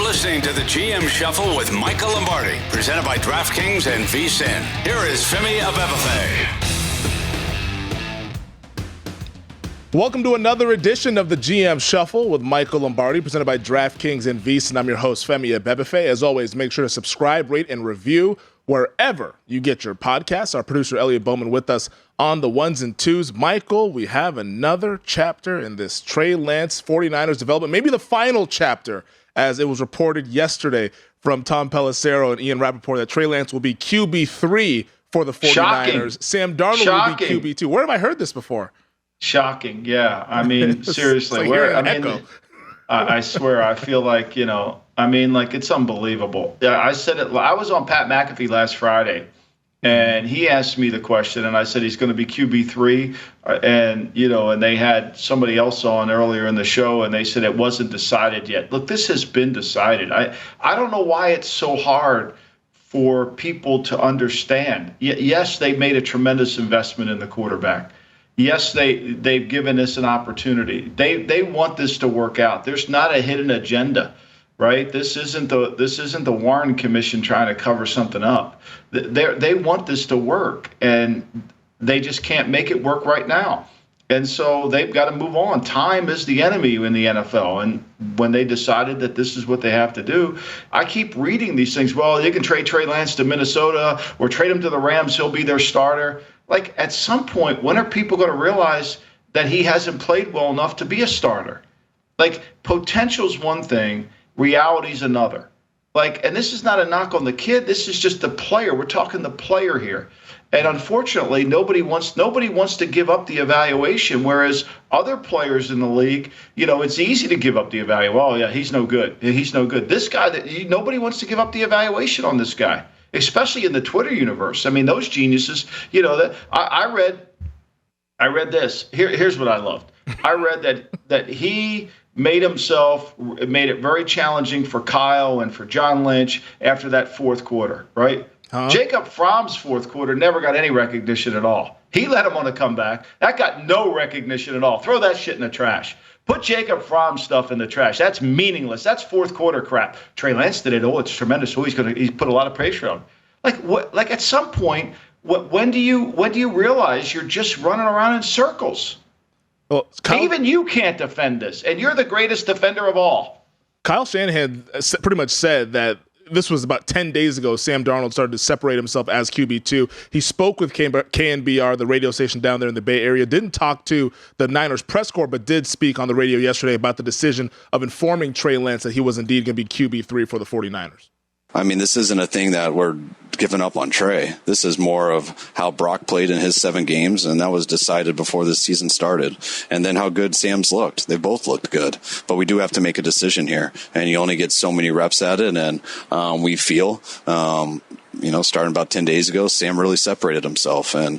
listening to the GM Shuffle with Michael Lombardi, presented by DraftKings and VSiN. Here is Femi Abebefe. Welcome to another edition of the GM Shuffle with Michael Lombardi, presented by DraftKings and VSiN. I'm your host, Femi Abebefe. As always, make sure to subscribe, rate, and review wherever you get your podcasts. Our producer, Elliot Bowman, with us on the ones and twos. Michael, we have another chapter in this Trey Lance 49ers development, maybe the final chapter, as it was reported yesterday from Tom Pelissero and Ian Rappaport that Trey Lance will be QB3 for the 49ers. Shocking. Sam Darnold will be QB2. Where have I heard this before? Shocking, yeah. I mean, seriously, I swear, I feel like, it's unbelievable. Yeah, I said it. I was on Pat McAfee last Friday, and he asked me the question, and I said he's going to be QB3, and they had somebody else on earlier in the show, and they said it wasn't decided yet. Look, this has been decided. I don't know why it's so hard for people to understand. Yes, they made a tremendous investment in the quarterback. Yes, they've given us an opportunity. They want this to work out. There's not a hidden agenda, right? This isn't the Warren Commission trying to cover something up. They want this to work, and they just can't make it work right now. And so they've got to move on. Time is the enemy in the NFL. And when they decided that this is what they have to do, I keep reading these things. Well, they can trade Trey Lance to Minnesota or trade him to the Rams. He'll be their starter. Like, at some point, when are people going to realize that he hasn't played well enough to be a starter? Like, potential's one thing, reality's another. Like, and this is not a knock on the kid. This is just the player. We're talking the player here. And unfortunately, nobody wants to give up the evaluation, whereas other players in the league, it's easy to give up the evaluation. Oh, yeah, he's no good. He's no good. This guy, nobody wants to give up the evaluation on this guy, especially in the Twitter universe. I mean, those geniuses, that I read this. Here's what I loved. I read that he made it very challenging for Kyle and for John Lynch after that fourth quarter, right? Huh? Jacob Fromm's fourth quarter never got any recognition at all. He led him on a comeback. That got no recognition at all. Throw that shit in the trash. Put Jacob Fromm stuff in the trash. That's meaningless. That's fourth quarter crap. Trey Lance did it. Oh, it's tremendous. Oh, he's put a lot of pressure on. Like at some point, when do you realize you're just running around in circles? Well, even you can't defend this, and you're the greatest defender of all. Kyle Shanahan pretty much said that this was about 10 days ago. Sam Darnold started to separate himself as QB2. He spoke with KNBR, the radio station down there in the Bay Area. Didn't talk to the Niners press corps, but did speak on the radio yesterday about the decision of informing Trey Lance that he was indeed going to be QB3 for the 49ers. I mean, this isn't a thing that we're giving up on Trey. This is more of how Brock played in his 7 games, and that was decided before the season started. And then how good Sam's looked. They both looked good. But we do have to make a decision here, and you only get so many reps at it. And we feel, starting about 10 days ago, Sam really separated himself, and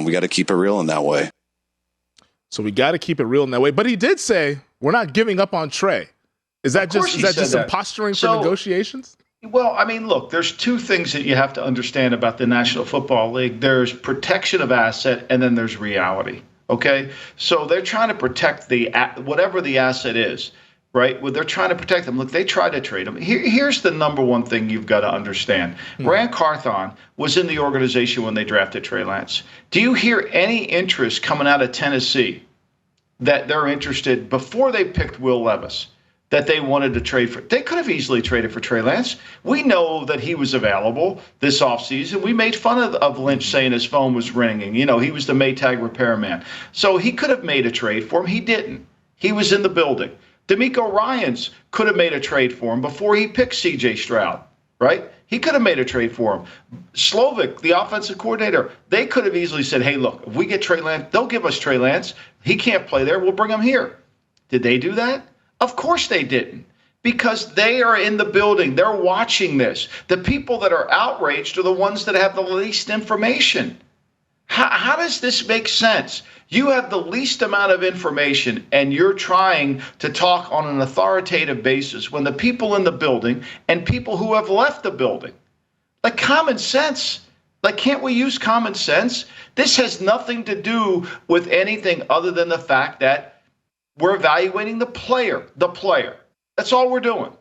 we got to keep it real in that way. So we got to keep it real in that way. But he did say, we're not giving up on Trey. Is that just some posturing for negotiations? Well, I mean, look, there's 2 things that you have to understand about the National Football League. There's protection of asset, and then there's reality, okay? So they're trying to protect whatever the asset is, right? Well, they're trying to protect them. Look, they tried to trade them. Here's the number one thing you've got to understand. Rand Carthon was in the organization when they drafted Trey Lance. Do you hear any interest coming out of Tennessee that they're interested, before they picked Will Levis, that they wanted to trade for? They could have easily traded for Trey Lance. We know that he was available this offseason. We made fun of Lynch saying his phone was ringing. He was the Maytag repairman. So he could have made a trade for him. He didn't. He was in the building. D'Amico Ryans could have made a trade for him before he picked C.J. Stroud, right? He could have made a trade for him. Slovic, the offensive coordinator, they could have easily said, hey, look, if we get Trey Lance, they'll give us Trey Lance. He can't play there. We'll bring him here. Did they do that? Of course they didn't, because they are in the building. They're watching this. The people that are outraged are the ones that have the least information. How does this make sense? You have the least amount of information, and you're trying to talk on an authoritative basis when the people in the building and people who have left the building, like common sense. Like, can't we use common sense? This has nothing to do with anything other than the fact that we're evaluating the player. That's all we're doing.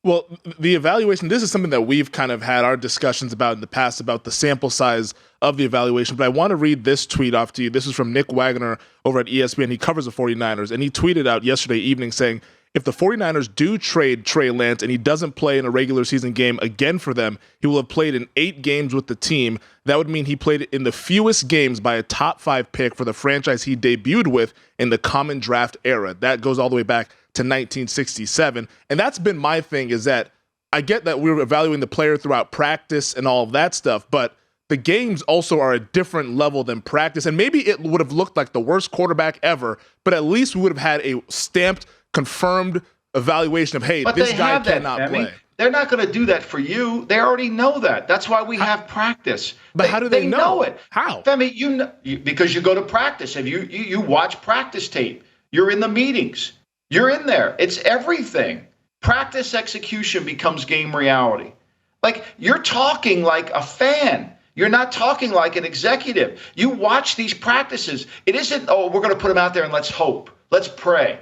Well, the evaluation, this is something that we've kind of had our discussions about in the past about the sample size of the evaluation, but I want to read this tweet off to you. This is from Nick Wagner over at ESPN. He covers the 49ers, and he tweeted out yesterday evening saying, if the 49ers do trade Trey Lance and he doesn't play in a regular season game again for them, he will have played in 8 games with the team. That would mean he played in the fewest games by a top 5 pick for the franchise he debuted with in the common draft era. That goes all the way back to 1967. And that's been my thing, is that I get that we were evaluating the player throughout practice and all of that stuff, but the games also are a different level than practice. And maybe it would have looked like the worst quarterback ever, but at least we would have had a stamped, confirmed evaluation of, hey, this guy cannot play. They're not going to do that for you. They already know that. That's why we have practice. But how do they know it? How? Femi, because you go to practice. If you watch practice tape, you're in the meetings. You're in there. It's everything. Practice execution becomes game reality. Like, you're talking like a fan. You're not talking like an executive. You watch these practices. It isn't, oh, we're going to put them out there and let's hope. Let's pray.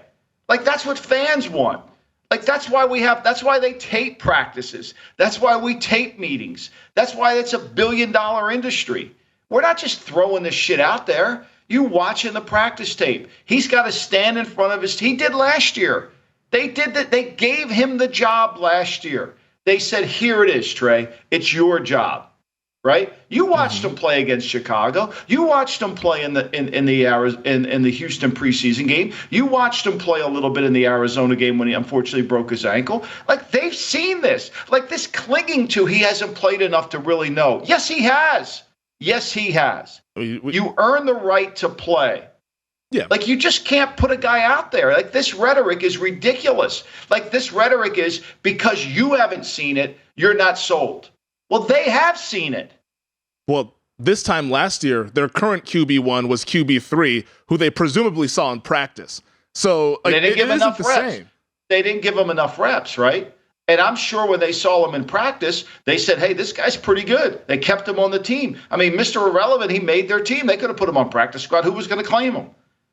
Like, that's what fans want. Like, that's why they tape practices. That's why we tape meetings. That's why it's $1 billion industry. We're not just throwing this shit out there. You watching the practice tape. He's got to stand in front of he did last year. They did that. They gave him the job last year. They said, here it is, Trey. It's your job. Right? You watched him play against Chicago. You watched him play in the Houston preseason game. You watched him play a little bit in the Arizona game when he unfortunately broke his ankle. Like, they've seen this. Like, this clinging to he hasn't played enough to really know. Yes, he has. Yes, he has. You earn the right to play. Yeah. Like, you just can't put a guy out there. Like, this rhetoric is ridiculous. Like, this rhetoric is because you haven't seen it, you're not sold. Well, they have seen it. Well, this time last year, their current QB1 was QB3, who they presumably saw in practice. So like, they didn't give enough reps. Same. They didn't give him enough reps, right? And I'm sure when they saw him in practice, they said, hey, this guy's pretty good. They kept him on the team. I mean, Mr. Irrelevant, he made their team. They could have put him on practice squad. Who was going to claim him?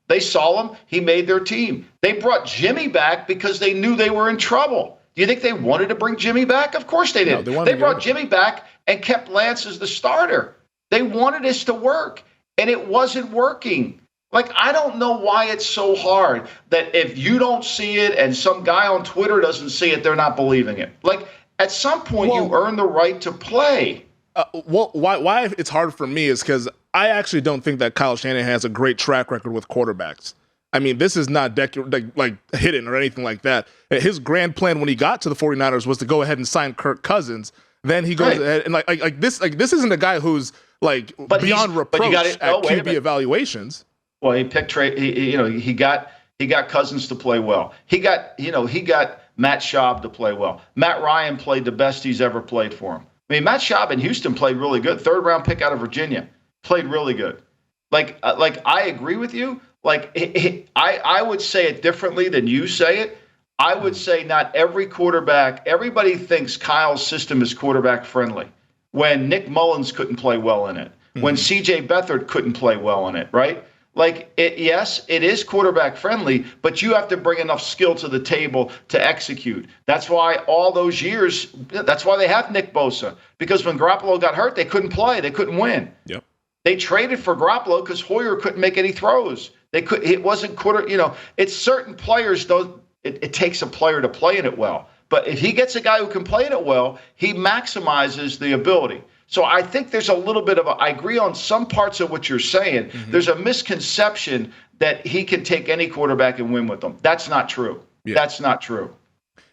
They saw him. He made their team. They brought Jimmy back because they knew they were in trouble. Do you think they wanted to bring Jimmy back? Of course they didn't. No, they brought Jimmy back and kept Lance as the starter. They wanted this to work, and it wasn't working. Like, I don't know why it's so hard that if you don't see it and some guy on Twitter doesn't see it, they're not believing it. Like, at some point, you earn the right to play. Why it's hard for me is because I actually don't think that Kyle Shanahan has a great track record with quarterbacks. I mean, this is not like hidden or anything like that. His grand plan when he got to the 49ers was to go ahead and sign Kirk Cousins. Then he goes ahead and like this isn't a guy who's like beyond reproach at QB evaluations. Well, he picked Trey. He got Cousins to play well. He got Matt Schaub to play well. Matt Ryan played the best he's ever played for him. I mean, Matt Schaub in Houston played really good. 3rd round pick out of Virginia, played really good. Like I agree with you. Like, I would say it differently than you say it. I would say not every quarterback, everybody thinks Kyle's system is quarterback friendly when Nick Mullins couldn't play well in it, when C.J. Beathard couldn't play well in it, right? Like, yes, it is quarterback friendly, but you have to bring enough skill to the table to execute. That's why all those years, that's why they have Nick Bosa, because when Garoppolo got hurt, they couldn't play, they couldn't win. Yep. They traded for Garoppolo because Hoyer couldn't make any throws. It wasn't it's certain players, though. It takes a player to play in it well. But if he gets a guy who can play in it well, he maximizes the ability. So I think there's a little bit of I agree on some parts of what you're saying. Mm-hmm. There's a misconception that he can take any quarterback and win with them. That's not true. Yeah. That's not true.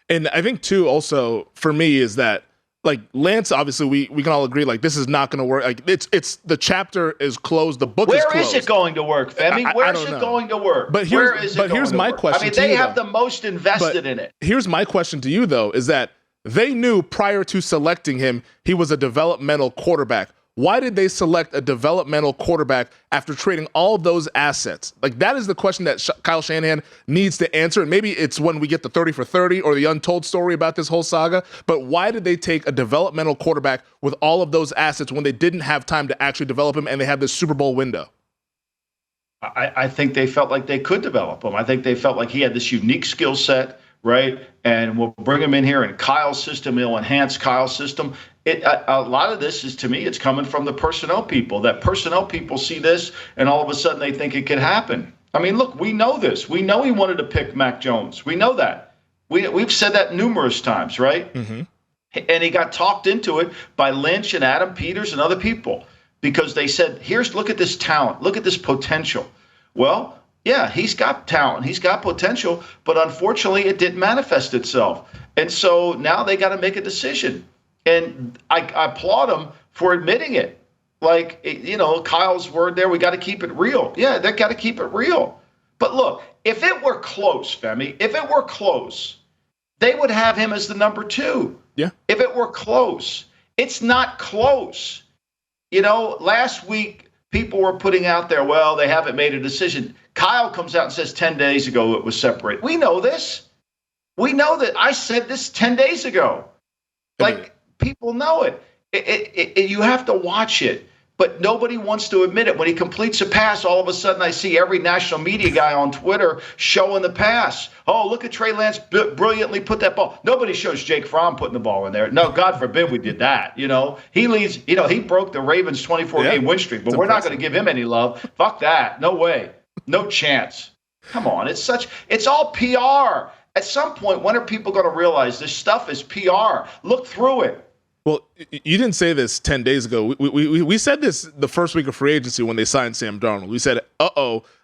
And I think, too, also, for me, is that, like, Lance, obviously, we can all agree, like, this is not going to work. Like, it's the chapter is closed. The book is closed. Where is it going to work, Femi? Where is it going to work? But here's my question. I mean, they have the most invested in it. Here's my question to you, though, is that they knew prior to selecting him, he was a developmental quarterback. Why did they select a developmental quarterback after trading all those assets? Like, that is the question that Kyle Shanahan needs to answer. And maybe it's when we get the 30 for 30 or the untold story about this whole saga. But why did they take a developmental quarterback with all of those assets when they didn't have time to actually develop him and they had this Super Bowl window? I think they felt like they could develop him. I think they felt like he had this unique skill set, right? And we'll bring him in here in Kyle's system. He'll enhance Kyle's system. A lot of this is, to me, it's coming from the personnel people. That personnel people see this, and all of a sudden they think it could happen. I mean, look, we know this. We know he wanted to pick Mac Jones. We know that. We've said that numerous times, right? Mm-hmm. And he got talked into it by Lynch and Adam Peters and other people because they said, look at this talent. Look at this potential. Well, yeah, he's got talent. He's got potential. But unfortunately, it didn't manifest itself. And so now they got to make a decision. And I applaud him for admitting it. Like, Kyle's word there, we got to keep it real. Yeah, they got to keep it real. But look, if it were close, Femi, if it were close, they would have him as the number 2. Yeah. If it were close. It's not close. Last week, people were putting out there, well, they haven't made a decision. Kyle comes out and says 10 days ago it was separated. We know this. We know that. I said this 10 days ago. Like, people know it. You have to watch it. But nobody wants to admit it. When he completes a pass, all of a sudden I see every national media guy on Twitter showing the pass. Oh, look at Trey Lance brilliantly put that ball. Nobody shows Jake Fromm putting the ball in there. No, God forbid we did that. He leads, he broke the Ravens' 24-game win streak, but we're not going to give him any love. Fuck that. No way. No chance. Come on. It's all PR. At some point, when are people going to realize this stuff is PR? Look through it. Well, you didn't say this 10 days ago. We said this the first week of free agency when they signed Sam Darnold. We said,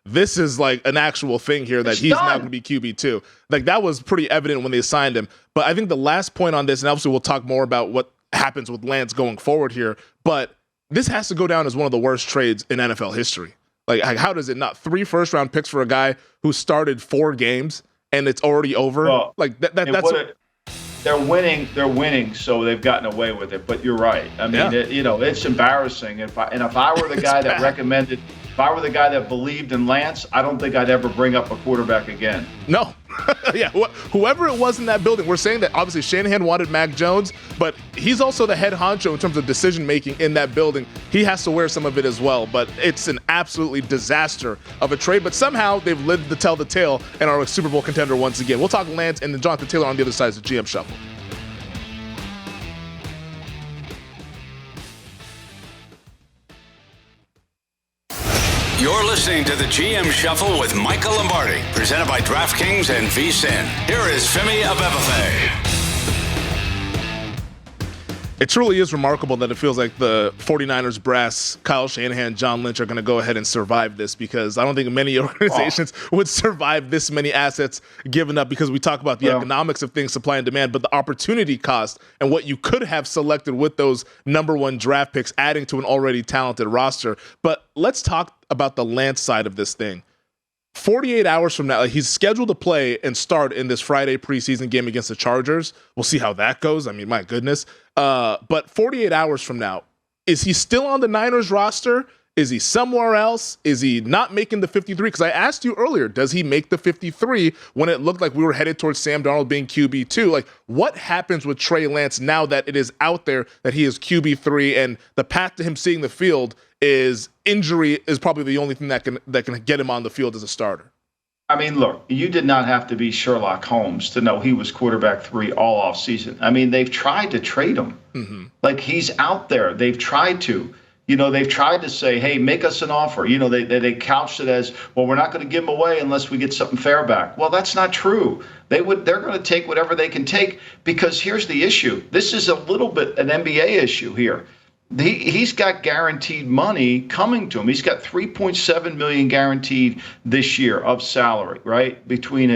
this is like an actual thing here that he's now going to be QB2. Like, that was pretty evident when they signed him. But I think the last point on this, and obviously we'll talk more about what happens with Lance going forward here, but this has to go down as one of the worst trades in NFL history. Like, how does it not? 3 first-round picks for a guy who started 4 games and it's already over? Well, like that's They're winning, so they've gotten away with it. But you're right. I mean, it's embarrassing. If I were the guy that recommended, if I were the guy that believed in Lance, I don't think I'd ever bring up a quarterback again. No. Yeah, whoever it was in that building, we're saying that obviously Shanahan wanted Mac Jones, but he's also the head honcho in terms of decision-making in that building. He has to wear some of it as well, but it's an absolutely disaster of a trade. But somehow they've lived to tell the tale and are a Super Bowl contender once again. We'll talk Lance and then Jonathan Taylor on the other side of the GM Shuffle. You're listening to the GM Shuffle with Michael Lombardi, presented by DraftKings and VSiN. Here is Femi Abebefe. It truly is remarkable that it feels like the 49ers brass, Kyle Shanahan, John Lynch are going to go ahead and survive this, because I don't think many organizations would survive this many assets given up, because we talk about the economics of things, supply and demand, but the opportunity cost and what you could have selected with those number 1 draft picks, adding to an already talented roster. But let's talk about the Lance side of this thing. 48 hours from now, he's scheduled to play and start in this Friday preseason game against the Chargers. We'll see how that goes. I mean, my goodness. But 48 hours from now, is he still on the Niners roster? Is he somewhere else? Is he not making the 53? Because I asked you earlier, does he make the 53 when it looked like we were headed towards Sam Darnold being QB2? Like, what happens with Trey Lance now that it is out there that he is QB3 and the path to him seeing the field is injury is probably the only thing that can get him on the field as a starter? I mean, look, you did not have to be Sherlock Holmes to know he was quarterback 3 all offseason. I mean, they've tried to trade him. Mm-hmm. Like, he's out there. They've tried to. They've tried to say, hey, make us an offer. They couched it as, well, we're not going to give him away unless we get something fair back. Well, that's not true. They're going to take whatever they can take, because here's the issue. This is a little bit an NBA issue here. He's got guaranteed money coming to him. He's got $3.7 million guaranteed this year of salary, right, between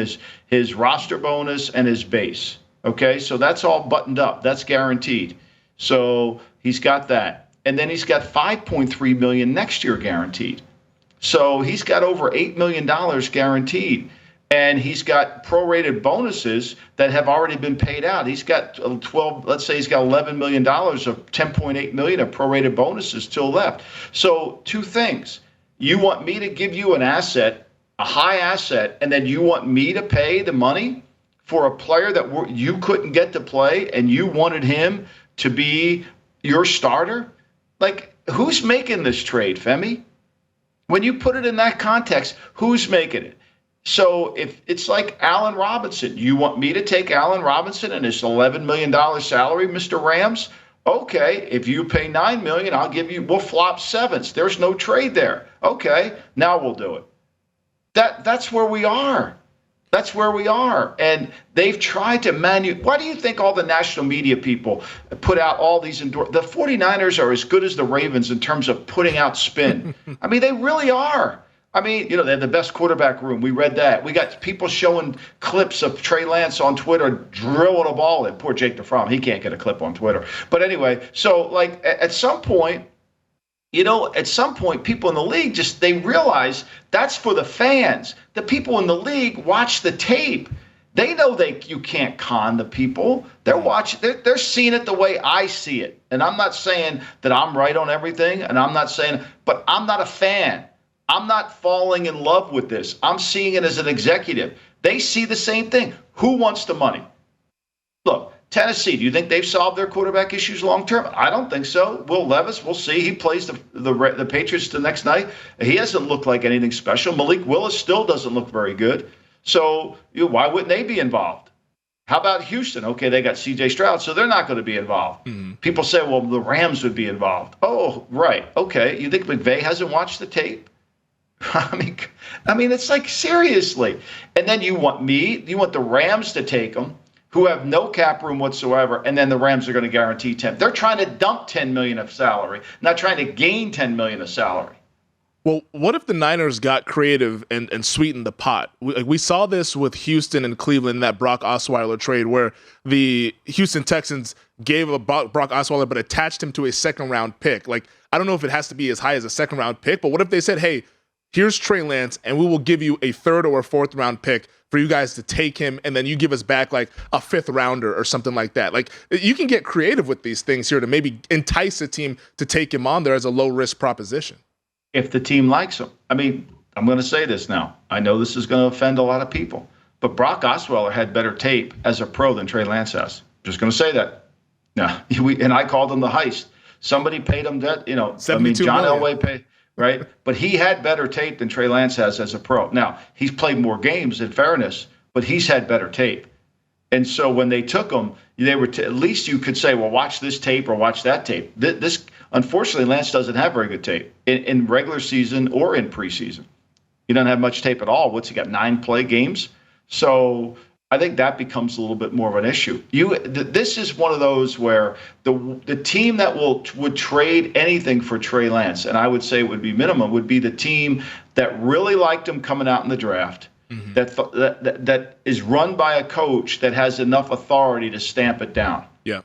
his roster bonus and his base. Okay, so that's all buttoned up. That's guaranteed. So he's got that. And then he's got $5.3 million next year guaranteed. So he's got over $8 million guaranteed. And he's got prorated bonuses that have already been paid out. He's got let's say he's got $11 million of $10.8 million of prorated bonuses still left. So 2 things. You want me to give you an asset, a high asset, and then you want me to pay the money for a player that you couldn't get to play and you wanted him to be your starter? Like, who's making this trade, Femi? When you put it in that context, who's making it? So if it's like Allen Robinson, you want me to take Allen Robinson and his $11 million salary, Mr. Rams? Okay, if you pay $9 million, we'll flop sevens. There's no trade there. Okay, now we'll do it. That's where we are. That's where we are. And they've tried to why do you think all the national media people put out all these The 49ers are as good as the Ravens in terms of putting out spin. I mean, they really are. I mean, they have the best quarterback room. We read that. We got people showing clips of Trey Lance on Twitter drilling a ball in. Poor Jake DeFrom. He can't get a clip on Twitter. But anyway, so like at some point, people in the league they realize that's for the fans. The people in the league watch the tape. They know you can't con the people. They're watching. They're seeing it the way I see it. And I'm not saying that I'm right on everything. And I'm not saying, but I'm not a fan. I'm not falling in love with this. I'm seeing it as an executive. They see the same thing. Who wants the money? Look, Tennessee, do you think they've solved their quarterback issues long term? I don't think so. Will Levis, we'll see. He plays the Patriots the next night. He hasn't looked like anything special. Malik Willis still doesn't look very good. So why wouldn't they be involved? How about Houston? Okay, they got C.J. Stroud, so they're not going to be involved. Mm-hmm. People say, well, the Rams would be involved. Oh, right. Okay. You think McVay hasn't watched the tape? I mean, it's like, seriously. And then you want the Rams to take them, who have no cap room whatsoever, and then the Rams are going to guarantee 10. They're trying to dump $10 million of salary, not trying to gain $10 million of salary. Well, what if the Niners got creative and sweetened the pot? We saw this with Houston and Cleveland, that Brock Osweiler trade, where the Houston Texans gave a Brock Osweiler but attached him to a second-round pick. Like, I don't know if it has to be as high as a second-round pick, but what if they said, hey, here's Trey Lance, and we will give you a third or a fourth round pick for you guys to take him, and then you give us back like a fifth rounder or something like that. Like, you can get creative with these things here to maybe entice a team to take him on there as a low-risk proposition. If the team likes him. I mean, I'm going to say this now. I know this is going to offend a lot of people, but Brock Osweiler had better tape as a pro than Trey Lance has. Just going to say that. No, and I called him the heist. Somebody paid him that, John million. Elway paid. Right? But he had better tape than Trey Lance has as a pro. Now, he's played more games, in fairness, but he's had better tape. And so when they took him, they were at least you could say, well, watch this tape or watch that tape. Unfortunately, Lance doesn't have very good tape in regular season or in preseason. He doesn't have much tape at all. What's he got, 9 play games? So I think that becomes a little bit more of an issue. This is one of those where the team that would trade anything for Trey Lance, and I would say it would be minimum, would be the team that really liked him coming out in the draft, mm-hmm. that is run by a coach that has enough authority to stamp it down. Yeah.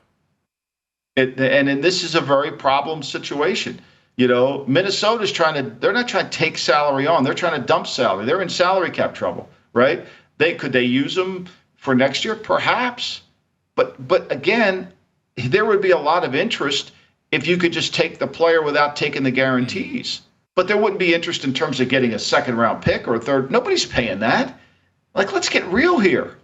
And this is a very problem situation. Minnesota's they're not trying to take salary on. They're trying to dump salary. They're in salary cap trouble, right? Could they use them for next year? Perhaps. But again, there would be a lot of interest if you could just take the player without taking the guarantees. But there wouldn't be interest in terms of getting a second-round pick or a third. Nobody's paying that. Like, let's get real here.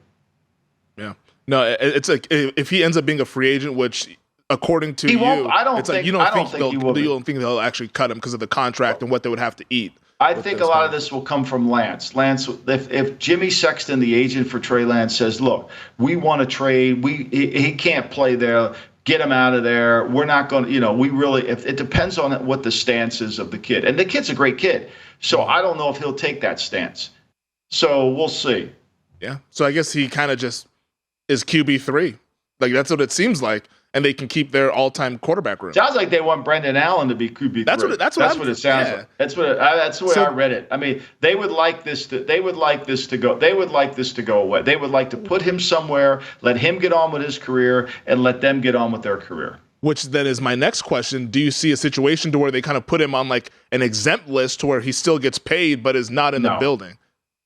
Yeah. No, it's like if he ends up being a free agent, which according to you, I don't think you don't think they'll actually cut him because of the contract and what they would have to eat. I think a lot of this will come from Lance. Lance, if Jimmy Sexton, the agent for Trey Lance, says, look, we want to trade, he can't play there, get him out of there. We're not going to, it depends on what the stance is of the kid. And the kid's a great kid. So I don't know if he'll take that stance. So we'll see. Yeah. So I guess he kind of just is QB3. Like, that's what it seems like. And they can keep their all-time quarterback room. Sounds like they want Brendan Allen to be QB3. That's what it sounds like. That's the way I read it. I mean, they would like this to go away. They would like to put him somewhere, let him get on with his career, and let them get on with their career. Which then is my next question. Do you see a situation to where they kind of put him on like an exempt list to where he still gets paid but is not in the building?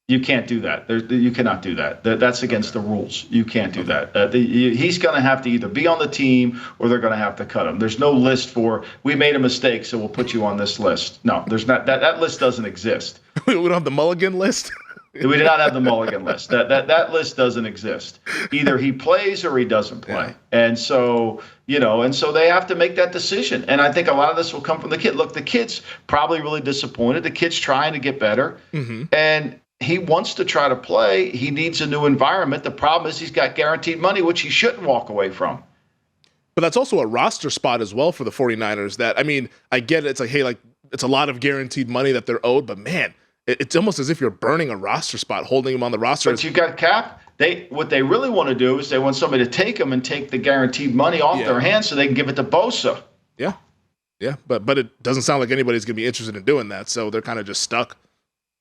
You can't do that. You cannot do that. That's against the rules. You can't do that. He's going to have to either be on the team or they're going to have to cut him. There's no list for, we made a mistake, so we'll put you on this list. No, there's not. That list doesn't exist. We don't have the Mulligan list? We do not have the Mulligan list. That list doesn't exist. Either he plays or he doesn't play. Yeah. And so, they have to make that decision. And I think a lot of this will come from the kid. Look, the kid's probably really disappointed. The kid's trying to get better. Mm-hmm. And he wants to try to play. He needs a new environment. The problem is he's got guaranteed money, which he shouldn't walk away from. But that's also a roster spot as well for the 49ers that, I mean, I get it. It's like, hey, like, it's a lot of guaranteed money that they're owed, but man, it's almost as if you're burning a roster spot, holding him on the roster. But you got cap. What they really want to do is they want somebody to take them and take the guaranteed money off their hands so they can give it to Bosa. Yeah. Yeah. But it doesnn't sound like anybody's going to be interested in doing that. So they're kind of just stuck,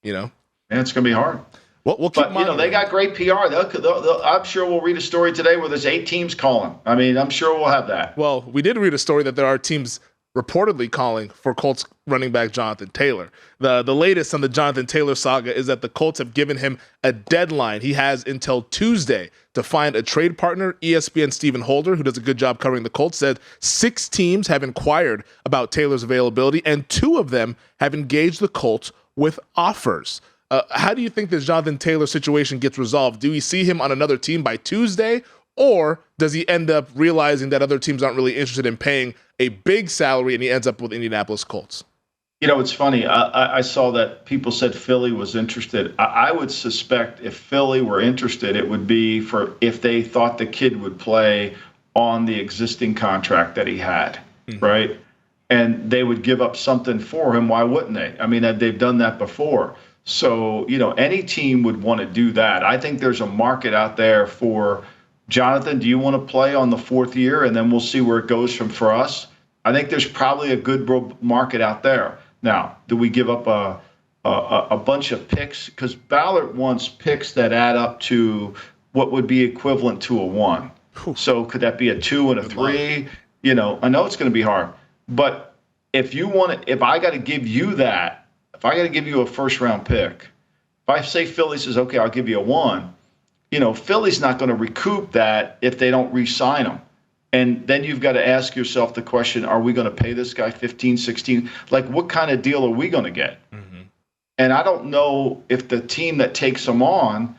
you know? And it's going to be hard. We'll keep but, they got great PR. I'm sure we'll read a story today where there's 8 teams calling. I mean, I'm sure we'll have that. Well, we did read a story that there are teams reportedly calling for Colts running back Jonathan Taylor. The latest on the Jonathan Taylor saga is that the Colts have given him a deadline. He has until Tuesday to find a trade partner. ESPN Stephen Holder, who does a good job covering the Colts, said 6 teams have inquired about Taylor's availability, and 2 of them have engaged the Colts with offers. How do you think this Jonathan Taylor situation gets resolved? Do we see him on another team by Tuesday, or does he end up realizing that other teams aren't really interested in paying a big salary and he ends up with Indianapolis Colts? You know, it's funny. I saw that people said Philly was interested. I would suspect if Philly were interested, it would be for if they thought the kid would play on the existing contract that he had, right? And they would give up something for him. Why wouldn't they? I mean, they've done that before. So, any team would want to do that. I think there's a market out there for Jonathan. Do you want to play on the 4th year? And then we'll see where it goes for us. I think there's probably a good market out there. Now, do we give up a bunch of picks? Because Ballard wants picks that add up to what would be equivalent to a 1. So could that be a 2 and a 3? I know it's going to be hard. But if I got to give you that, if I got to give you a first-round pick, if I say Philly says, okay, I'll give you a 1, Philly's not going to recoup that if they don't re-sign him. And then you've got to ask yourself the question, are we going to pay this guy 15, 16? Like, what kind of deal are we going to get? And I don't know if the team that takes him on,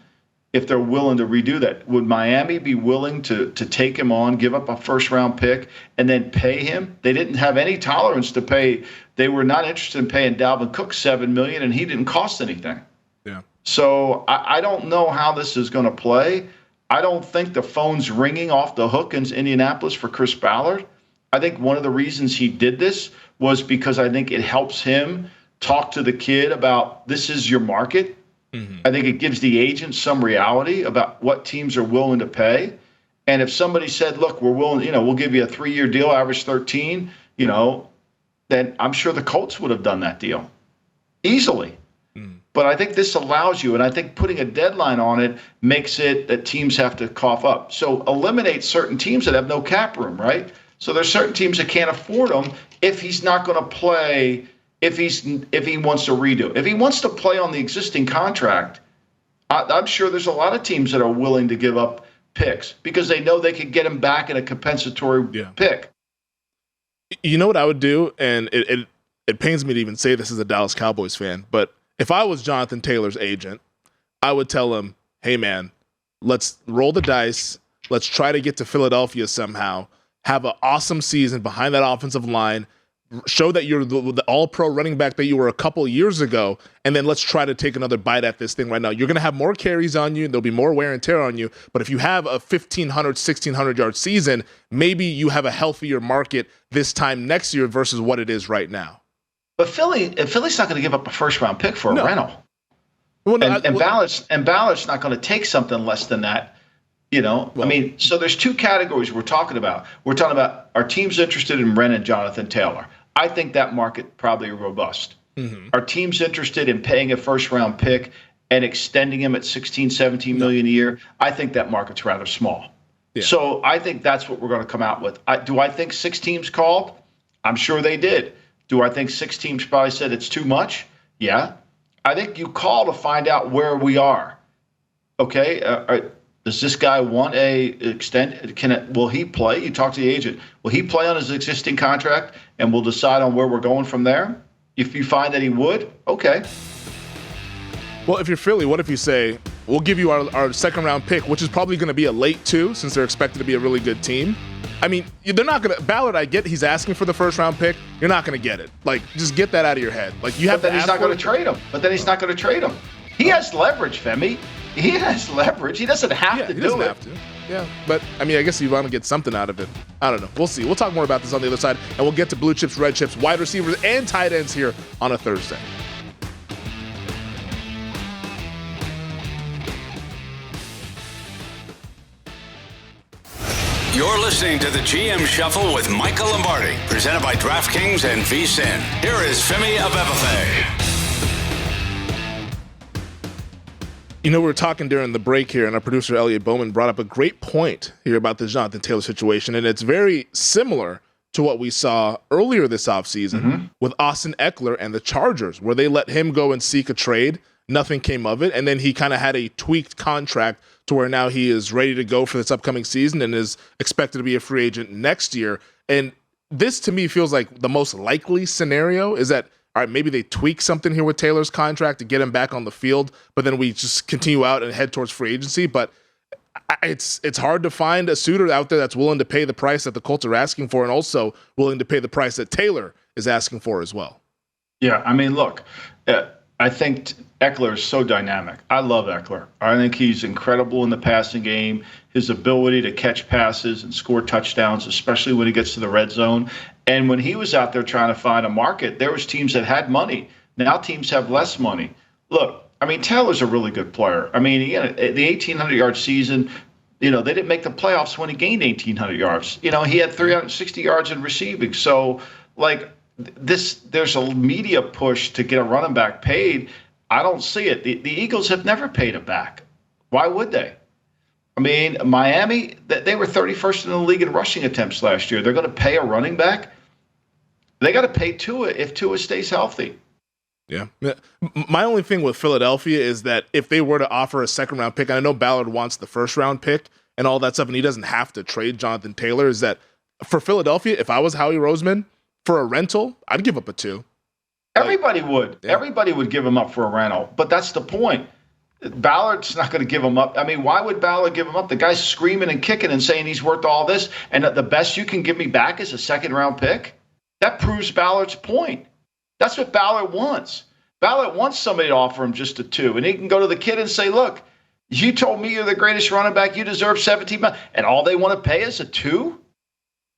if they're willing to redo that. Would Miami be willing to take him on, give up a first-round pick, and then pay him? They didn't have any tolerance to pay. They were not interested in paying Dalvin Cook $7 million, and he didn't cost anything. Yeah. So I don't know how this is going to play. I don't think the phone's ringing off the hook in Indianapolis for Chris Ballard. I think one of the reasons he did this was because I think it helps him talk to the kid about this is your market. I think it gives the agent some reality about what teams are willing to pay. And if somebody said, look, we're willing, we'll give you a 3-year deal, average 13, then I'm sure the Colts would have done that deal easily. But I think this allows you, and I think putting a deadline on it makes it that teams have to cough up. So eliminate certain teams that have no cap room, right? So there's certain teams that can't afford him if he's not going to play, if he wants to redo. If he wants to play on the existing contract, I'm sure there's a lot of teams that are willing to give up picks because they know they could get him back in a compensatory pick. You know what I would do, and it pains me to even say this as a Dallas Cowboys fan, but if I was Jonathan Taylor's agent, I would tell him, hey, man, let's roll the dice. Let's try to get to Philadelphia somehow, have an awesome season behind that offensive line, show that you're the all-pro running back that you were a couple years ago, and then let's try to take another bite at this thing right now. You're going to have more carries on you. There'll be more wear and tear on you. But if you have a 1,500, 1,600-yard season, maybe you have a healthier market this time next year versus what it is right now. But Philly's not going to give up a first-round pick for a rental. Well, and Ballard's not going to take something less than that. Well, I mean, so there's 2 categories we're talking about. We're talking about are teams interested in renting Jonathan Taylor? I think that market probably robust. Are teams interested in paying a first-round pick and extending him at 16, 17 million a year? I think that market's rather small. Yeah. So I think that's what we're going to come out with. Do I think 6 teams called? I'm sure they did. Do I think 6 teams probably said it's too much? Yeah. I think you call to find out where we are. Okay. Does this guy want a extend? Will he play? You talk to the agent. Will he play on his existing contract? And we'll decide on where we're going from there. If you find that he would, okay. Well, if you're Philly, what if you say, we'll give you our second-round pick, which is probably going to be a late 2 since they're expected to be a really good team. I mean, they're not going to – Ballard, I get he's asking for the first-round pick. You're not going to get it. Like, just get that out of your head. Like, you have But then he's not going to trade him. He has leverage, Femi. He has leverage. He doesn't have to do it. Have to. Yeah, but I mean, I guess you want to get something out of it. I don't know. We'll see. We'll talk more about this on the other side, and we'll get to blue chips, red chips, wide receivers, and tight ends here on a Thursday. You're listening to the GM Shuffle with Michael Lombardi, presented by DraftKings and VSiN. Here is Femi Abebefe. You know, we were talking during the break here, and our producer, Elliot Bowman, brought up a great point here about the Jonathan Taylor situation, and it's very similar to what we saw earlier this offseason with Austin Eckler and the Chargers, where they let him go and seek a trade. Nothing came of it, and then he kind of had a tweaked contract to where now he is ready to go for this upcoming season and is expected to be a free agent next year. And this, to me, feels like the most likely scenario is that, all right, maybe they tweak something here with Taylor's contract to get him back on the field, but then we just continue out and head towards free agency. But it's hard to find a suitor out there that's willing to pay the price that the Colts are asking for and also willing to pay the price that Taylor is asking for as well. Yeah, I mean, look, I think Eckler is so dynamic. I love Eckler. I think he's incredible in the passing game. His ability to catch passes and score touchdowns, especially when he gets to the red zone. And when he was out there trying to find a market, there was teams that had money. Now teams have less money. Look, I mean, Taylor's a really good player. I mean, the 1,800-yard season, they didn't make the playoffs when he gained 1,800 yards. He had 360 yards in receiving. So, there's a media push to get a running back paid. I don't see it. The Eagles have never paid him back. Why would they? I mean, Miami, they were 31st in the league in rushing attempts last year. They're going to pay a running back. They got to pay Tua if Tua stays healthy. Yeah. My only thing with Philadelphia is that if they were to offer a second-round pick, and I know Ballard wants the first-round pick and all that stuff, and he doesn't have to trade Jonathan Taylor, is that for Philadelphia, if I was Howie Roseman, for a rental, I'd give up a 2. Everybody would. Yeah. Everybody would give him up for a rental. But that's the point. Ballard's not going to give him up. I mean, why would Ballard give him up? The guy's screaming and kicking and saying he's worth all this, and the best you can give me back is a second-round pick? That proves Ballard's point. That's what Ballard wants. Ballard wants somebody to offer him just a 2, and he can go to the kid and say, look, you told me you're the greatest running back. You deserve $17 million, and all they want to pay is a 2?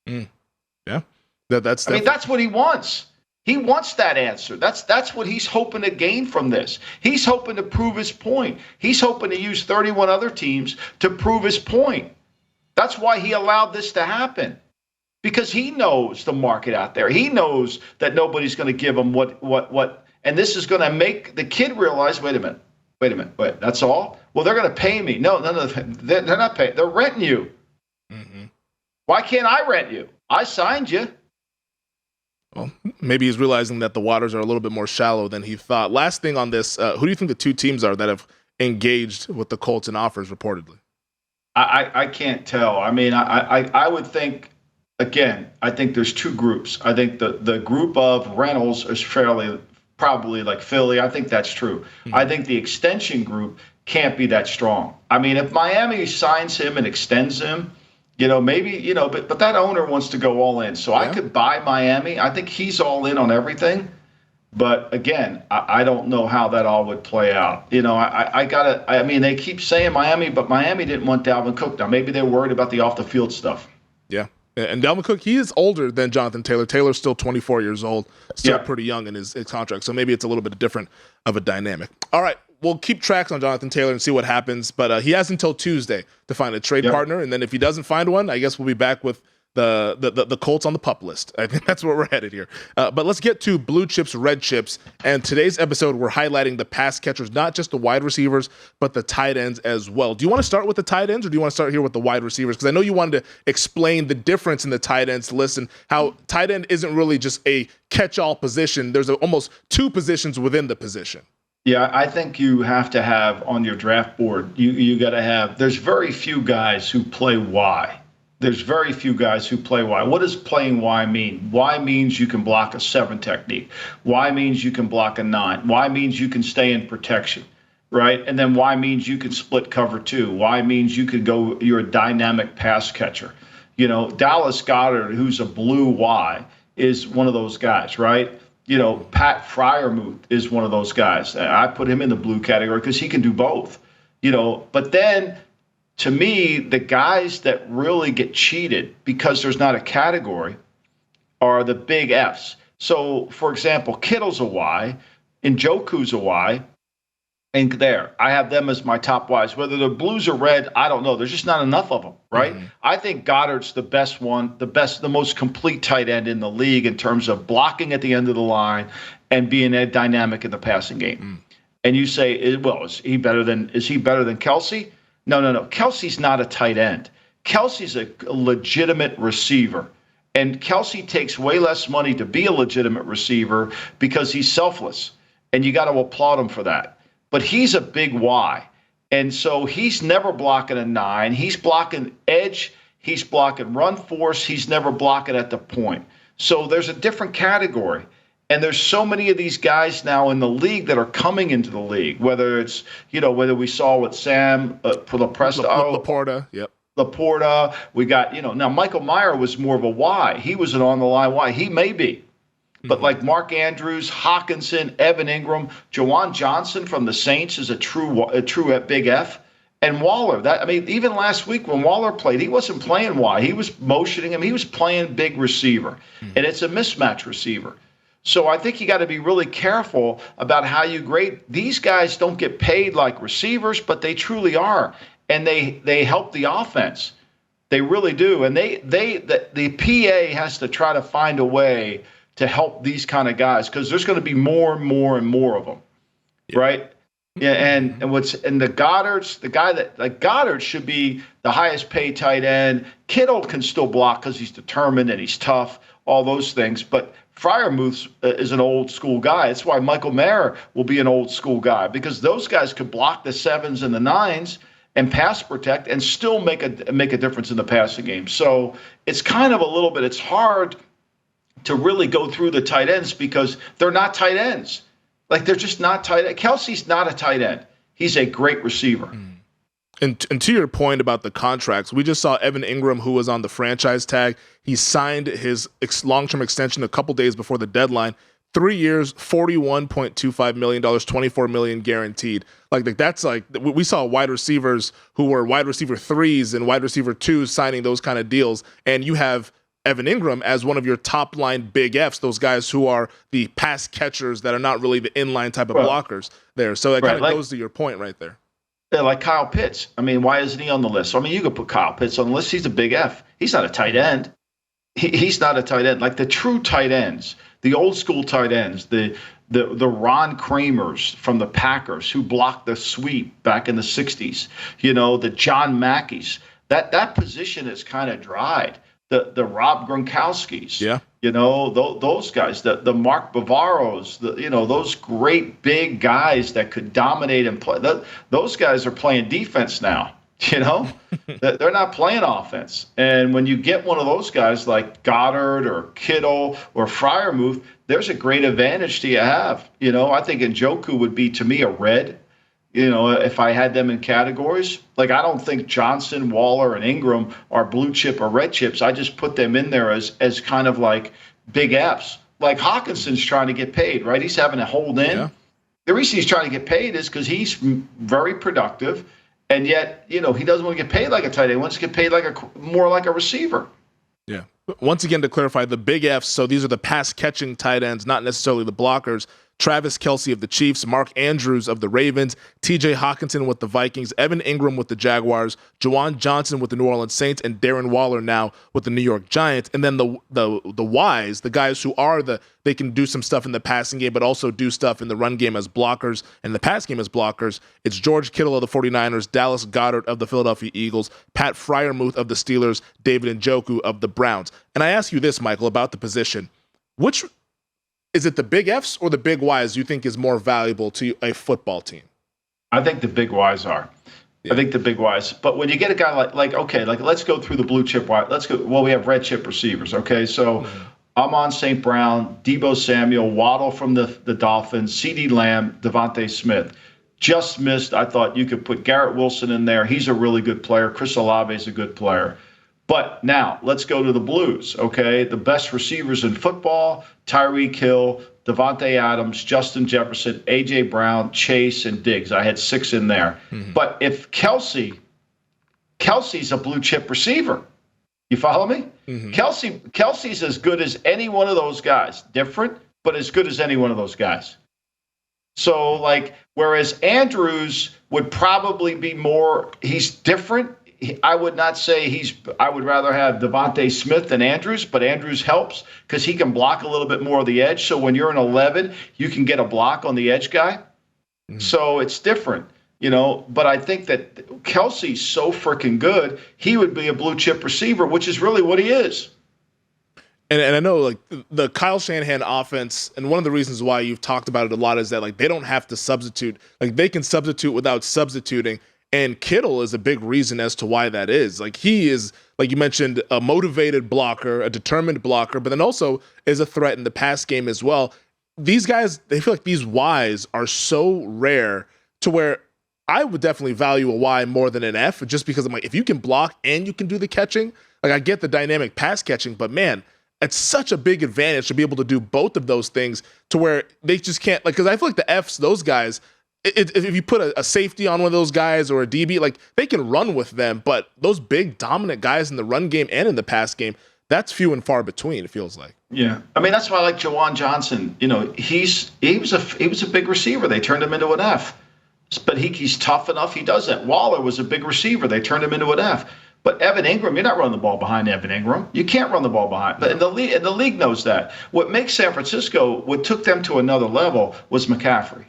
Yeah. That's what he wants. He wants that answer. That's what he's hoping to gain from this. He's hoping to prove his point. He's hoping to use 31 other teams to prove his point. That's why he allowed this to happen. Because he knows the market out there. He knows that nobody's going to give him what, and this is going to make the kid realize, wait a minute, that's all? Well, they're going to pay me. No, they're not paying. They're renting you. Mm-hmm. Why can't I rent you? I signed you. Well, maybe he's realizing that the waters are a little bit more shallow than he thought. Last thing on this, who do you think the 2 teams are that have engaged with the Colts in offers reportedly? I can't tell. I mean, I would think, again, I think there's 2 groups. I think the group of rentals is probably like Philly. I think that's true. Mm-hmm. I think the extension group can't be that strong. I mean, if Miami signs him and extends him, maybe, but that owner wants to go all in. So yeah. I could buy Miami. I think he's all in on everything. But again, I don't know how that all would play out. They keep saying Miami, but Miami didn't want Dalvin Cook. Now, maybe they're worried about the off the field stuff. Yeah. And Dalvin Cook, he is older than Jonathan Taylor. Taylor's still 24 years old, still pretty young in his contract. So maybe it's a little bit different of a dynamic. All right. We'll keep tracks on Jonathan Taylor and see what happens, but he has until Tuesday to find a trade partner, and then if he doesn't find one, I guess we'll be back with the Colts on the pup list. I think that's where we're headed here. But let's get to blue chips, red chips, and today's episode we're highlighting the pass catchers, not just the wide receivers, but the tight ends as well. Do you want to start with the tight ends, or do you want to start here with the wide receivers? Because I know you wanted to explain the difference in the tight ends list and how tight end isn't really just a catch-all position. There's almost 2 positions within the position. Yeah, I think you have to have on your draft board, you got to have, there's very few guys who play Y. There's very few guys who play Y. What does playing Y mean? Y means you can block a 7 technique. Y means you can block a 9. Y means you can stay in protection, right? And then Y means you can split cover 2. Y means you could go, you're a dynamic pass catcher. Dallas Goedert, who's a blue Y, is one of those guys, right? Pat Freiermuth is one of those guys. I put him in the blue category because he can do both. But then to me, the guys that really get cheated because there's not a category are the big Fs. So, for example, Kittle's a Y, Njoku's a Y, and there. I have them as my top Ys. Whether they're blues or red, I don't know. There's just not enough of them, right? Mm-hmm. I think Goddard's the best one, the most complete tight end in the league in terms of blocking at the end of the line and being a dynamic in the passing game. Mm. And you say, is he better than Kelsey? No. Kelsey's not a tight end. Kelsey's a legitimate receiver. And Kelsey takes way less money to be a legitimate receiver because he's selfless. And you got to applaud him for that. But he's a big Y. And so he's never blocking a 9. He's blocking edge. He's blocking run force. He's never blocking at the point. So there's a different category. And there's so many of these guys now in the league that are coming into the league, whether it's, whether we saw with Sam for Laporta, yep. Laporta, we got, now Michael Mayer was more of a Y. He was an on-the-line Y. He may be. But like Mark Andrews, Hawkinson, Evan Ingram, Jawan Johnson from the Saints is a true big F. And Waller, even last week when Waller played, he wasn't playing Y. He was motioning him. He was playing big receiver. And it's a mismatch receiver. So I think you got to be really careful about how you grade. These guys don't get paid like receivers, but they truly are. And they help the offense. They really do. And the PA has to try to find a way to help these kind of guys because there's going to be more and more and more of them, right? Yeah, and the Goddard's the guy that like Goddard should be the highest paid tight end. Kittle can still block because he's determined and he's tough, all those things. But Freiermuth is an old school guy. That's why Michael Mayer will be an old school guy because those guys could block the 7s and the 9s and pass protect and still make a difference in the passing game. So it's kind of a little bit. It's hard to really go through the tight ends because they're not tight ends. Like they're just not tight end. Kelsey's not a tight end. He's a great receiver. And to your point about the contracts, we just saw Evan Ingram, who was on the franchise tag. He signed his long-term extension a couple days before the deadline. 3 years, $41.25 million, $24 million guaranteed. Like that's like we saw wide receivers who were wide receiver 3s and wide receiver 2s signing those kind of deals. And you have Evan Ingram as one of your top line big Fs, those guys who are the pass catchers that are not really the inline type of blockers there. So that kind of goes to your point right there. Yeah, like Kyle Pitts. Why isn't he on the list? You could put Kyle Pitts on the list. He's a big F. He's not a tight end. He's not a tight end. Like the true tight ends, the old school tight ends, the Ron Kramers from the Packers who blocked the sweep back in the 60s, the John Mackeys. That position is kind of dried. The Rob Gronkowskis, those guys, the Mark Bavaros, those great big guys that could dominate and play. Those guys are playing defense now. They're not playing offense. And when you get one of those guys like Goddard or Kittle or Freiermuth, there's a great advantage to you have. I think Njoku would be to me a red. If I had them in categories, like I don't think Johnson, Waller, and Ingram are blue chip or red chips. I just put them in there as kind of like big Fs. Like Hawkinson's trying to get paid, right? He's having to hold in. Yeah. The reason he's trying to get paid is because he's very productive, and yet he doesn't want to get paid like a tight end. He wants to get paid more like a receiver. Yeah. Once again, to clarify, the big Fs. So these are the pass catching tight ends, not necessarily the blockers. Travis Kelce of the Chiefs, Mark Andrews of the Ravens, TJ Hawkinson with the Vikings, Evan Ingram with the Jaguars, Jawan Johnson with the New Orleans Saints, and Darren Waller now with the New York Giants. And then the Ys, the guys who are they can do some stuff in the passing game, but also do stuff in the run game as blockers and the pass game as blockers. It's George Kittle of the 49ers, Dallas Goedert of the Philadelphia Eagles, Pat Freiermuth of the Steelers, David Njoku of the Browns. And I ask you this, Michael, about the position. Which is it the big Fs or the big Ys you think is more valuable to a football team? I think the big Ys are. Yeah. I think the big Ys. But when you get a guy like let's go through the blue chip Y. Let's go. Well, we have red chip receivers. Okay, so Amon St. Brown, Deebo Samuel, Waddle from the Dolphins, CeeDee Lamb, Devontae Smith. Just missed. I thought you could put Garrett Wilson in there. He's a really good player. Chris Olave is a good player. But now let's go to the Blues, okay? The best receivers in football, Tyreek Hill, Devontae Adams, Justin Jefferson, A.J. Brown, Chase, and Diggs. I had 6 in there. Mm-hmm. But if Kelsey's a blue chip receiver. You follow me? Mm-hmm. Kelsey's as good as any one of those guys. Different, but as good as any one of those guys. So, whereas Andrews would probably be more, he's different. I would not say I would rather have Devontae Smith than Andrews, but Andrews helps because he can block a little bit more of the edge. So when you're in 11, you can get a block on the edge guy. Mm-hmm. So it's different. But I think that Kelsey's so freaking good, he would be a blue chip receiver, which is really what he is. And I know the Kyle Shanahan offense, and one of the reasons why you've talked about it a lot is that they don't have to substitute. They can substitute without substituting. And Kittle is a big reason as to why that is. He is, like you mentioned, a motivated blocker, a determined blocker, but then also is a threat in the pass game as well. These guys, they feel like these Ys are so rare to where I would definitely value a Y more than an F, just because I'm if you can block and you can do the catching, I get the dynamic pass catching, but man, it's such a big advantage to be able to do both of those things to where they just can't, because I feel like the Fs, those guys, if you put a safety on one of those guys or a DB, they can run with them, but those big dominant guys in the run game and in the pass game, that's few and far between, it feels like. Yeah. I mean, that's why I like Jawan Johnson. He was a big receiver. They turned him into an F. But he's tough enough. He does that. Waller was a big receiver. They turned him into an F. But Evan Ingram, you're not running the ball behind Evan Ingram. You can't run the ball behind. But the league knows that. What makes San Francisco, what took them to another level was McCaffrey.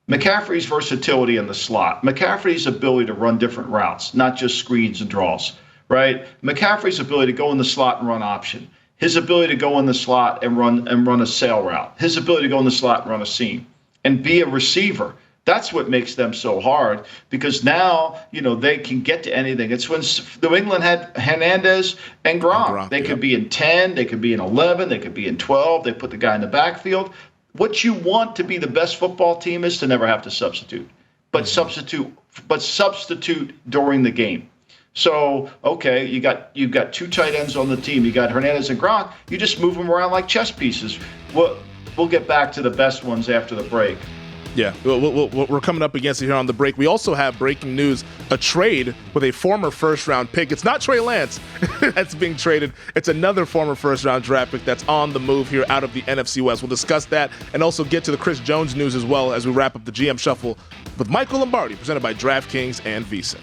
McCaffrey's versatility in the slot. McCaffrey's ability to run different routes, not just screens and draws, right? McCaffrey's ability to go in the slot and run option. His ability to go in the slot and run a sail route. His ability to go in the slot and run a seam and be a receiver. That's what makes them so hard, because now, they can get to anything. It's when New England had Hernandez and Gronk. They could be in 10, they could be in 11, they could be in 12. They put the guy in the backfield. What you want to be the best football team is to never have to substitute, but substitute during the game. So, okay, you got 2 tight ends on the team. You got Hernandez and Gronk. You just move them around like chess pieces. We'll get back to the best ones after the break. Yeah, we're coming up against it here on the break. We also have breaking news, a trade with a former first-round pick. It's not Trey Lance that's being traded. It's another former first-round draft pick that's on the move here out of the NFC West. We'll discuss that and also get to the Chris Jones news as well as we wrap up the GM Shuffle with Michael Lombardi, presented by DraftKings and VSiN.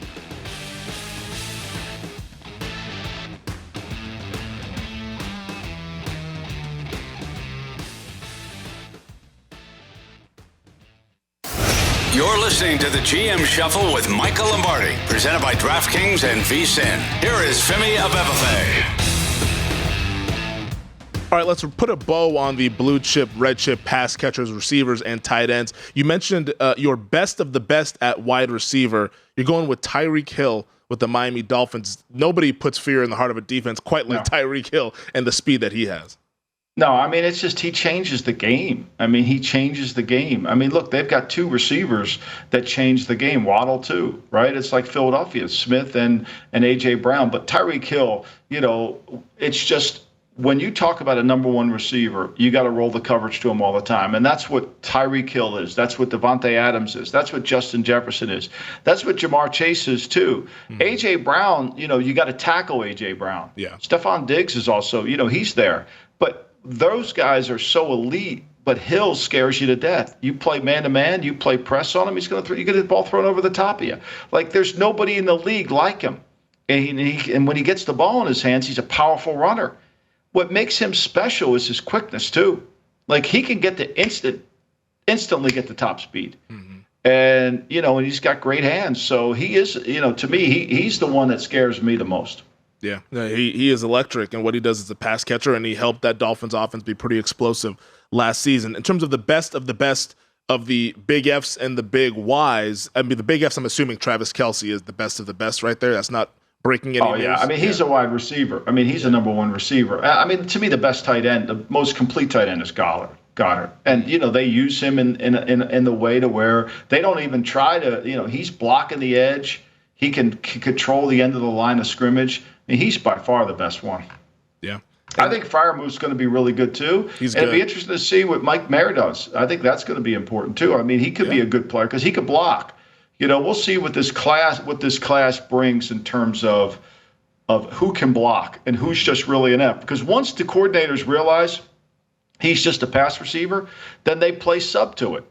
You're listening to the GM Shuffle with Michael Lombardi, presented by DraftKings and VSiN. Here is Femi Abebefe. All right, let's put a bow on the blue chip, red chip pass catchers, receivers, and tight ends. You mentioned your best of the best at wide receiver. You're going with Tyreek Hill with the Miami Dolphins. Nobody puts fear in the heart of a defense quite like Tyreek Hill and the speed that he has. No, I mean, it's just he changes the game. He changes the game. Look, they've got 2 receivers that change the game. Waddle, too, right? It's like Philadelphia, Smith and A.J. Brown. But Tyreek Hill, it's just when you talk about a number 1 receiver, you got to roll the coverage to him all the time. And that's what Tyreek Hill is. That's what Devontae Adams is. That's what Justin Jefferson is. That's what Jamar Chase is, too. Mm-hmm. A.J. Brown, you got to tackle A.J. Brown. Yeah. Stephon Diggs is also, he's there. But those guys are so elite, but Hill scares you to death. You play man-to-man, you play press on him, you get the ball thrown over the top of you. There's nobody in the league like him. And when he gets the ball in his hands, he's a powerful runner. What makes him special is his quickness, too. He can get the instantly get the top speed. Mm-hmm. And, and he's got great hands. So he is, to me, he's the one that scares me the most. Yeah, he is electric, and what he does is a pass catcher, and he helped that Dolphins offense be pretty explosive last season. In terms of the best of the big Fs and the big Ys, the big Fs, I'm assuming Travis Kelce is the best of the best right there. That's not breaking any news. Yeah. He's a wide receiver. He's a number 1 receiver. To me, the best tight end, the most complete tight end is Goddard. And, they use him in the way to where they don't even try to, he's blocking the edge. He can control the end of the line of scrimmage. He's by far the best one. Yeah. I think Fryermuth's going to be really good too. It'd be interesting to see what Mike Mayer does. I think that's going to be important too. I mean, he could be a good player because he could block. We'll see what this class brings in terms of who can block and who's just really inept. Because once the coordinators realize he's just a pass receiver, then they play sub to it.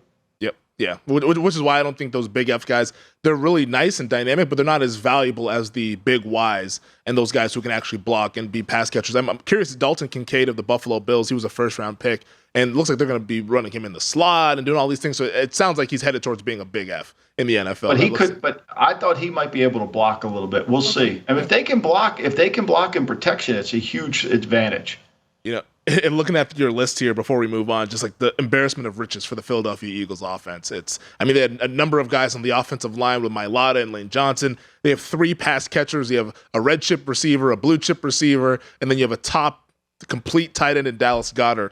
Yeah, which is why I don't think those big F guys, they're really nice and dynamic, but they're not as valuable as the big Ys and those guys who can actually block and be pass catchers. I'm curious, Dalton Kincaid of the Buffalo Bills, he was a first-round pick, and it looks like they're going to be running him in the slot and doing all these things. So it sounds like he's headed towards being a big F in the NFL. But I thought he might be able to block a little bit. We'll see. I mean, if they can block in protection, it's a huge advantage. And looking at your list here before we move on, just like the embarrassment of riches for the Philadelphia Eagles offense. They had a number of guys on the offensive line with Mailata and Lane Johnson. They have 3 pass catchers. You have a red chip receiver, a blue chip receiver, and then you have a top complete tight end in Dallas Goedert.